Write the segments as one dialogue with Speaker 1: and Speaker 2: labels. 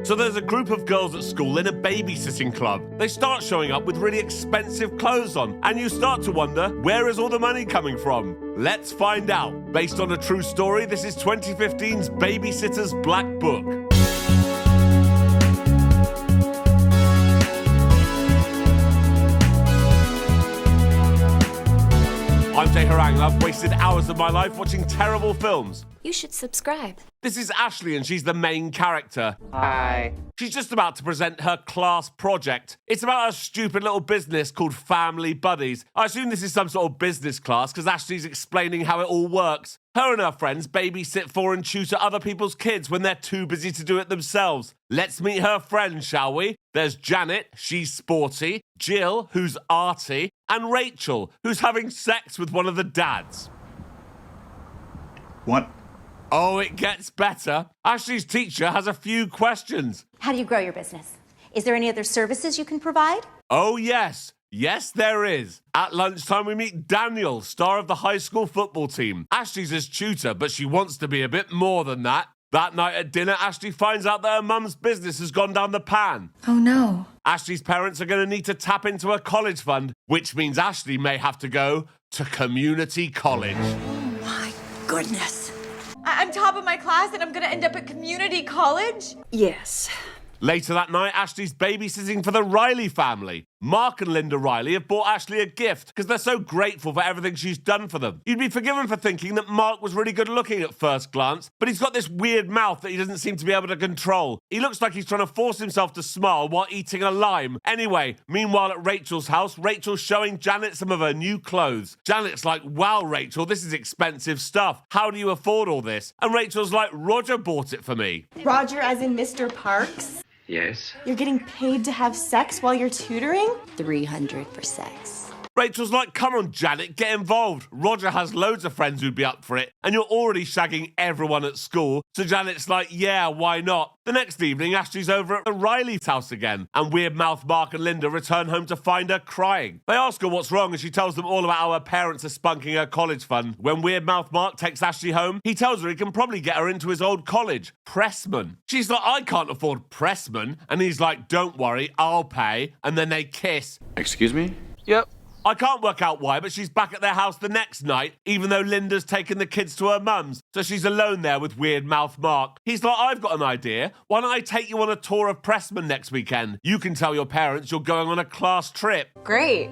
Speaker 1: So there's a group of girls at school in a babysitting club. They start showing up with really expensive clothes on, and you start to wonder, where is all the money coming from? Let's find out. Based on a true story, this is 2015's Babysitter's Black Book. I'm Jay Harangue and I've wasted hours of my life watching terrible films.
Speaker 2: You should subscribe.
Speaker 1: This is Ashley and she's the main character.
Speaker 3: Hi.
Speaker 1: She's just about to present her class project. It's about a stupid little business called Family Buddies. I assume this is some sort of business class because Ashley's explaining how it all works. Her and her friends babysit for and tutor other people's kids when they're too busy to do it themselves. Let's meet her friends, shall we? There's Janet, she's sporty, Jill, who's arty, and Rachel, who's having sex with one of the dads.
Speaker 4: What?
Speaker 1: Oh, it gets better. Ashley's teacher has a few questions.
Speaker 5: How do you grow your business? Is there any other services you can provide?
Speaker 1: Oh, yes. Yes, there is. At lunchtime, we meet Daniel, star of the high school football team. Ashley's his tutor, but she wants to be a bit more than that. That night at dinner, Ashley finds out that her mum's business has gone down the pan.
Speaker 2: Oh no.
Speaker 1: Ashley's parents are going to need to tap into a college fund, which means Ashley may have to go to community college.
Speaker 2: Oh my goodness.
Speaker 6: I'm top of my class and I'm gonna end up at community college?
Speaker 2: Yes.
Speaker 1: Later that night, Ashley's babysitting for the Riley family. Mark and Linda Riley have bought Ashley a gift because they're so grateful for everything she's done for them. You'd be forgiven for thinking that Mark was really good looking at first glance, but he's got this weird mouth that he doesn't seem to be able to control. He looks like he's trying to force himself to smile while eating a lime. Anyway, meanwhile at Rachel's house, Rachel's showing Janet some of her new clothes. Janet's like, wow, Rachel, this is expensive stuff. How do you afford all this? And Rachel's like, Roger bought it for me.
Speaker 6: Roger as in Mr. Parks?
Speaker 3: Yes?
Speaker 6: You're getting paid to have sex while you're tutoring?
Speaker 5: 300 for sex.
Speaker 1: Rachel's like, come on, Janet, get involved. Roger has loads of friends who'd be up for it, and you're already shagging everyone at school. So Janet's like, yeah, why not? The next evening, Ashley's over at the Riley's house again, and Weird Mouth Mark and Linda return home to find her crying. They ask her what's wrong, and she tells them all about how her parents are spunking her college fund. When Weird Mouth Mark takes Ashley home, he tells her he can probably get her into his old college, Pressman. She's like, I can't afford Pressman. And he's like, don't worry, I'll pay. And then they kiss.
Speaker 4: Excuse me?
Speaker 3: Yep.
Speaker 1: I can't work out why, but she's back at their house the next night, even though Linda's taken the kids to her mum's. So she's alone there with Weird Mouth Mark. He's like, I've got an idea. Why don't I take you on a tour of Pressman next weekend? You can tell your parents you're going on a class trip.
Speaker 6: Great.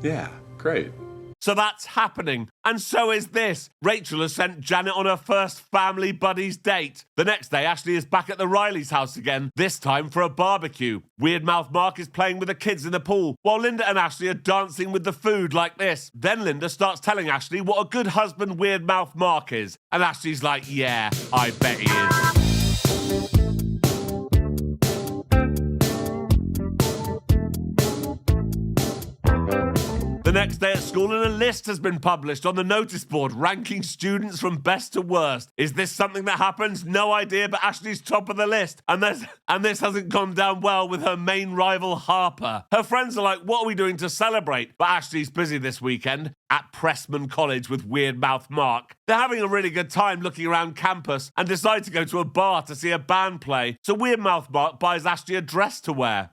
Speaker 4: Yeah, great.
Speaker 1: So that's happening. And so is this. Rachel has sent Janet on her first Family Buddies date. The next day, Ashley is back at the Riley's house again, this time for a barbecue. Weird Mouth Mark is playing with the kids in the pool, while Linda and Ashley are dancing with the food like this. Then Linda starts telling Ashley what a good husband Weird Mouth Mark is. And Ashley's like, yeah, I bet he is. The next day at school, and a list has been published on the notice board ranking students from best to worst. Is this something that happens? No idea, but Ashley's top of the list. And this hasn't gone down well with her main rival, Harper. Her friends are like, what are we doing to celebrate? But Ashley's busy this weekend at Pressman College with Weird Mouth Mark. They're having a really good time looking around campus and decide to go to a bar to see a band play. So Weird Mouth Mark buys Ashley a dress to wear.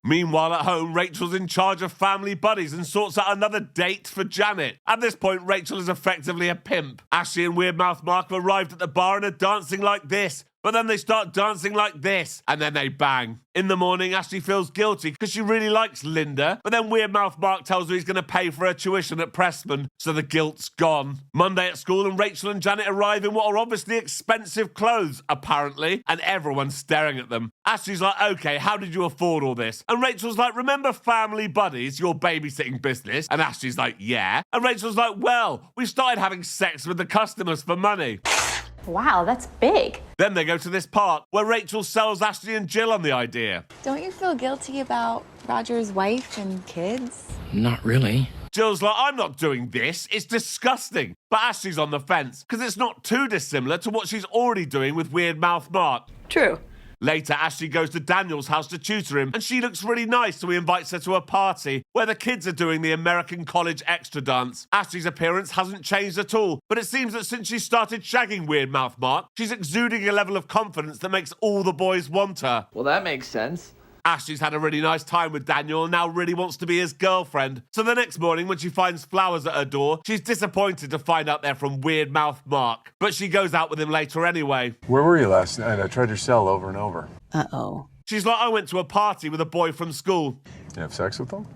Speaker 1: Meanwhile, at home, Rachel's in charge of Family Buddies and sorts out another date for Janet. At this point, Rachel is effectively a pimp. Ashley and Weird Mouth Mark have arrived at the bar and are dancing like this. But then they start dancing like this, and then they bang. In the morning, Ashley feels guilty because she really likes Linda, but then Weird Mouth Mark tells her he's going to pay for her tuition at Pressman, so the guilt's gone. Monday at school, and Rachel and Janet arrive in what are obviously expensive clothes, apparently, and everyone's staring at them. Ashley's like, okay, how did you afford all this? And Rachel's like, remember Family Buddies, your babysitting business? And Ashley's like, yeah. And Rachel's like, well, we started having sex with the customers for money.
Speaker 5: Wow, that's big.
Speaker 1: Then they go to this park where Rachel sells Ashley and Jill on the idea.
Speaker 7: Don't you feel guilty about Roger's wife and kids?
Speaker 3: Not really.
Speaker 1: Jill's like, I'm not doing this. It's disgusting. But Ashley's on the fence because it's not too dissimilar to what she's already doing with Weird Mouth Mark.
Speaker 7: True.
Speaker 1: Later, Ashley goes to Daniel's house to tutor him, and she looks really nice, so he invites her to a party where the kids are doing the American College Extra dance. Ashley's appearance hasn't changed at all, but it seems that since she started shagging Weird Mouth Mark, she's exuding a level of confidence that makes all the boys want her.
Speaker 3: Well, that makes sense.
Speaker 1: Ashley's had a really nice time with Daniel and now really wants to be his girlfriend. So the next morning, when she finds flowers at her door, she's disappointed to find out they're from Weird Mouth Mark. But she goes out with him later anyway.
Speaker 4: Where were you last night? I tried your cell over and over.
Speaker 7: Uh-oh.
Speaker 1: She's like, I went to a party with a boy from school.
Speaker 4: You have sex with them?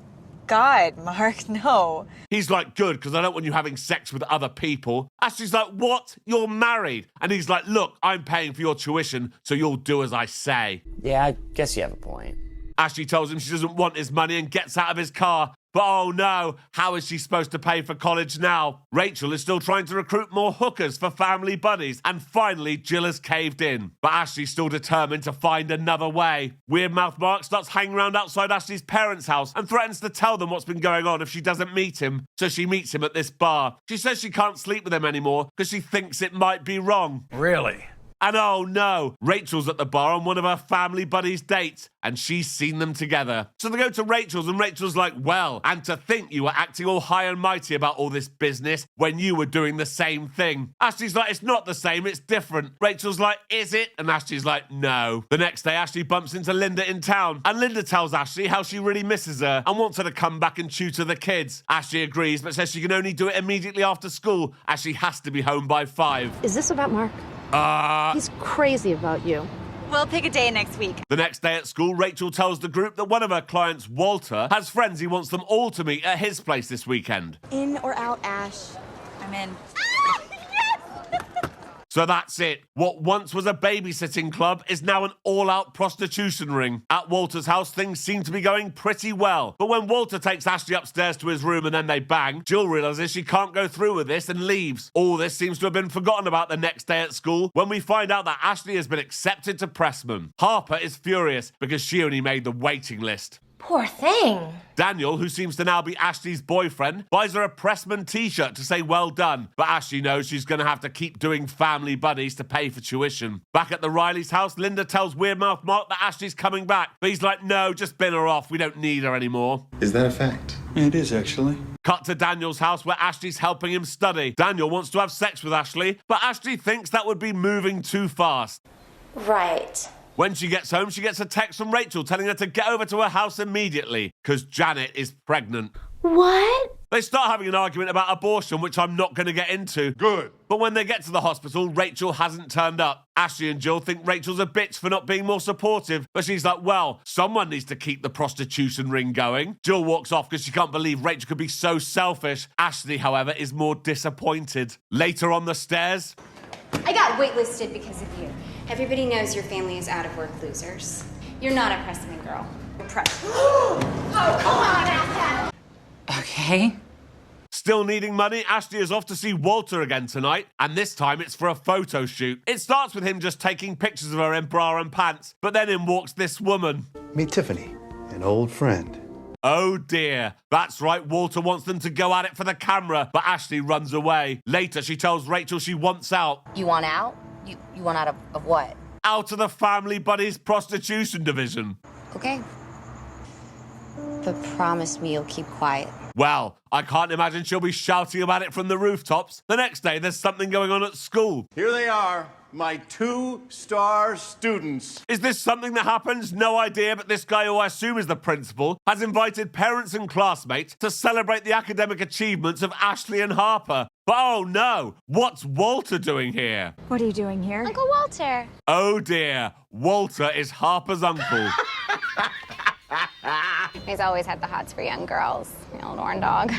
Speaker 6: God, Mark, no.
Speaker 1: He's like, good, because I don't want you having sex with other people. Ashley's like, what? You're married. And he's like, look, I'm paying for your tuition, so you'll do as I say.
Speaker 8: Yeah, I guess you have a point.
Speaker 1: Ashley tells him she doesn't want his money and gets out of his car. But oh no, how is she supposed to pay for college now? Rachel is still trying to recruit more hookers for family buddies, and finally Jill has caved in. But Ashley's still determined to find another way. Weird Mouth Mark starts hanging around outside Ashley's parents' house and threatens to tell them what's been going on if she doesn't meet him. So she meets him at this bar. She says she can't sleep with him anymore because she thinks it might be wrong.
Speaker 3: Really?
Speaker 1: And oh no, Rachel's at the bar on one of her family buddies' dates, and she's seen them together. So they go to Rachel's, and Rachel's like, well, and to think you were acting all high and mighty about all this business when you were doing the same thing. Ashley's like, it's not the same, it's different. Rachel's like, is it? And Ashley's like, no. The next day, Ashley bumps into Linda in town, and Linda tells Ashley how she really misses her and wants her to come back and tutor the kids. Ashley agrees, but says she can only do it immediately after school, as she has to be home by 5.
Speaker 9: Is this about Mark? He's crazy about you.
Speaker 6: We'll pick a day next week.
Speaker 1: The next day at school, Rachel tells the group that one of her clients, Walter, has friends he wants them all to meet at his place this weekend.
Speaker 7: In or out, Ash?
Speaker 6: I'm in.
Speaker 1: So that's it. What once was a babysitting club is now an all-out prostitution ring. At Walter's house, things seem to be going pretty well. But when Walter takes Ashley upstairs to his room and then they bang, Jill realizes she can't go through with this and leaves. All this seems to have been forgotten about the next day at school when we find out that Ashley has been accepted to Pressman. Harper is furious because she only made the waiting list.
Speaker 9: Poor thing.
Speaker 1: Daniel, who seems to now be Ashley's boyfriend, buys her a Pressman t-shirt to say well done, but Ashley knows she's going to have to keep doing family buddies to pay for tuition. Back at the Riley's house, Linda tells Weird Mouth Mark that Ashley's coming back, but he's like, no, just bin her off, we don't need her anymore.
Speaker 4: Is that a fact?
Speaker 10: It is, actually.
Speaker 1: Cut to Daniel's house where Ashley's helping him study. Daniel wants to have sex with Ashley, but Ashley thinks that would be moving too fast.
Speaker 9: Right.
Speaker 1: When she gets home, she gets a text from Rachel telling her to get over to her house immediately because Janet is pregnant.
Speaker 9: What?
Speaker 1: They start having an argument about abortion, which I'm not going to get into.
Speaker 4: Good.
Speaker 1: But when they get to the hospital, Rachel hasn't turned up. Ashley and Jill think Rachel's a bitch for not being more supportive, but she's like, well, someone needs to keep the prostitution ring going. Jill walks off because she can't believe Rachel could be so selfish. Ashley, however, is more disappointed. Later on the stairs...
Speaker 11: I got waitlisted because of you. Everybody knows your family is out of work losers. You're not a Pressman girl. You're Pressman. Oh, come on, Appel.
Speaker 7: Okay.
Speaker 1: Still needing money, Ashley is off to see Walter again tonight, and this time it's for a photo shoot. It starts with him just taking pictures of her in bra and pants, but then in walks this woman.
Speaker 10: Meet Tiffany, an old friend.
Speaker 1: Oh dear. That's right, Walter wants them to go at it for the camera, but Ashley runs away. Later, she tells Rachel she wants out.
Speaker 9: You want out? You want out of what?
Speaker 1: Out of the family buddies prostitution division.
Speaker 9: Okay. But promise me you'll keep quiet.
Speaker 1: Well, I can't imagine she'll be shouting about it from the rooftops. The next day, there's something going on at school.
Speaker 10: Here they are, my 2-star students.
Speaker 1: Is this something that happens? No idea, but this guy, who I assume is the principal, has invited parents and classmates to celebrate the academic achievements of Ashley and Harper. But oh no, what's Walter doing here?
Speaker 6: What are you doing here?
Speaker 9: Uncle Walter.
Speaker 1: Oh dear, Walter is Harper's uncle.
Speaker 11: He's always had the hots for young girls, the old horn dog.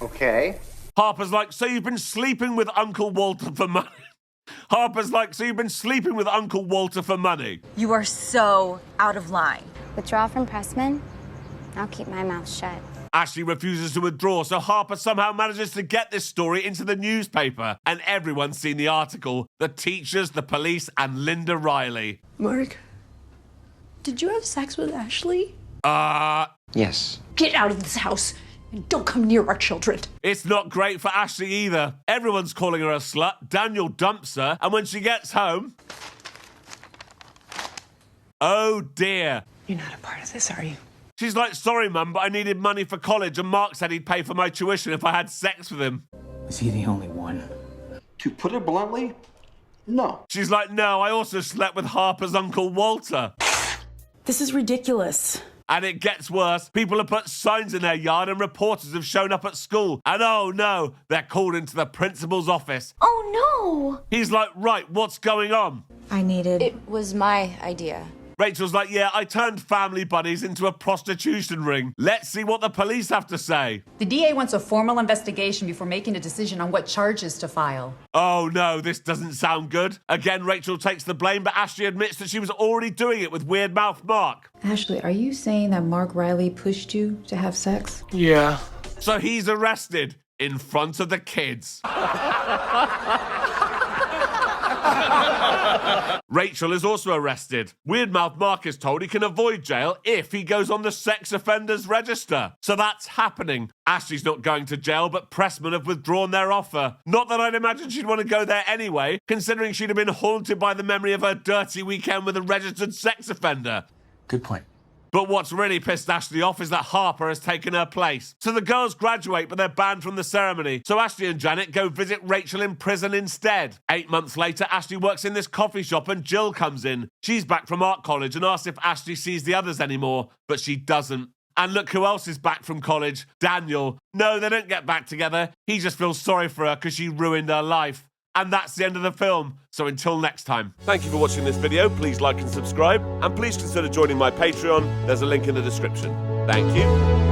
Speaker 10: Okay.
Speaker 1: Harper's like, so you've been sleeping with Uncle Walter for money? Harper's like, so you've been sleeping with Uncle Walter for money?
Speaker 6: You are so out of line.
Speaker 11: Withdraw from Pressman? I'll keep my mouth shut.
Speaker 1: Ashley refuses to withdraw, so Harper somehow manages to get this story into the newspaper. And everyone's seen the article. The teachers, the police, and Linda Riley.
Speaker 9: Mark, did you have sex with Ashley?
Speaker 8: Yes.
Speaker 9: Get out of this house and don't come near our children.
Speaker 1: It's not great for Ashley either. Everyone's calling her a slut. Daniel dumps her, and when she gets home... Oh dear.
Speaker 7: You're not a part of this, are you?
Speaker 1: She's like, sorry, Mum, but I needed money for college and Mark said he'd pay for my tuition if I had sex with him.
Speaker 8: Is he the only one?
Speaker 10: To put it bluntly, no.
Speaker 1: She's like, no, I also slept with Harper's Uncle Walter.
Speaker 7: This is ridiculous.
Speaker 1: And it gets worse. People have put signs in their yard and reporters have shown up at school. And oh no, they're called into the principal's office.
Speaker 6: Oh
Speaker 1: He's like, right, what's going on?
Speaker 9: It was my idea.
Speaker 1: Rachel's like, yeah, I turned family buddies into a prostitution ring. Let's see what the police have to say.
Speaker 3: The DA wants a formal investigation before making a decision on what charges to file.
Speaker 1: Oh no, this doesn't sound good. Again, Rachel takes the blame, but Ashley admits that she was already doing it with Weird Mouth Mark.
Speaker 3: Ashley, are you saying that Mark Riley pushed you to have sex?
Speaker 8: Yeah.
Speaker 1: So he's arrested in front of the kids. Rachel is also arrested. Weird Mouth Mark is told he can avoid jail if he goes on the sex offenders register. So that's happening. Ashley's not going to jail, but Pressman have withdrawn their offer. Not that I'd imagine she'd want to go there anyway, considering she'd have been haunted by the memory of her dirty weekend with a registered sex offender.
Speaker 8: Good point.
Speaker 1: But what's really pissed Ashley off is that Harper has taken her place. So the girls graduate, but they're banned from the ceremony. So Ashley and Janet go visit Rachel in prison instead. 8 months later, Ashley works in this coffee shop and Jill comes in. She's back from art college and asks if Ashley sees the others anymore, but she doesn't. And look who else is back from college, Daniel. No, they don't get back together. He just feels sorry for her because she ruined her life. And that's the end of the film. So until next time. Thank you for watching this video. Please like and subscribe. And please consider joining my Patreon. There's a link in the description. Thank you.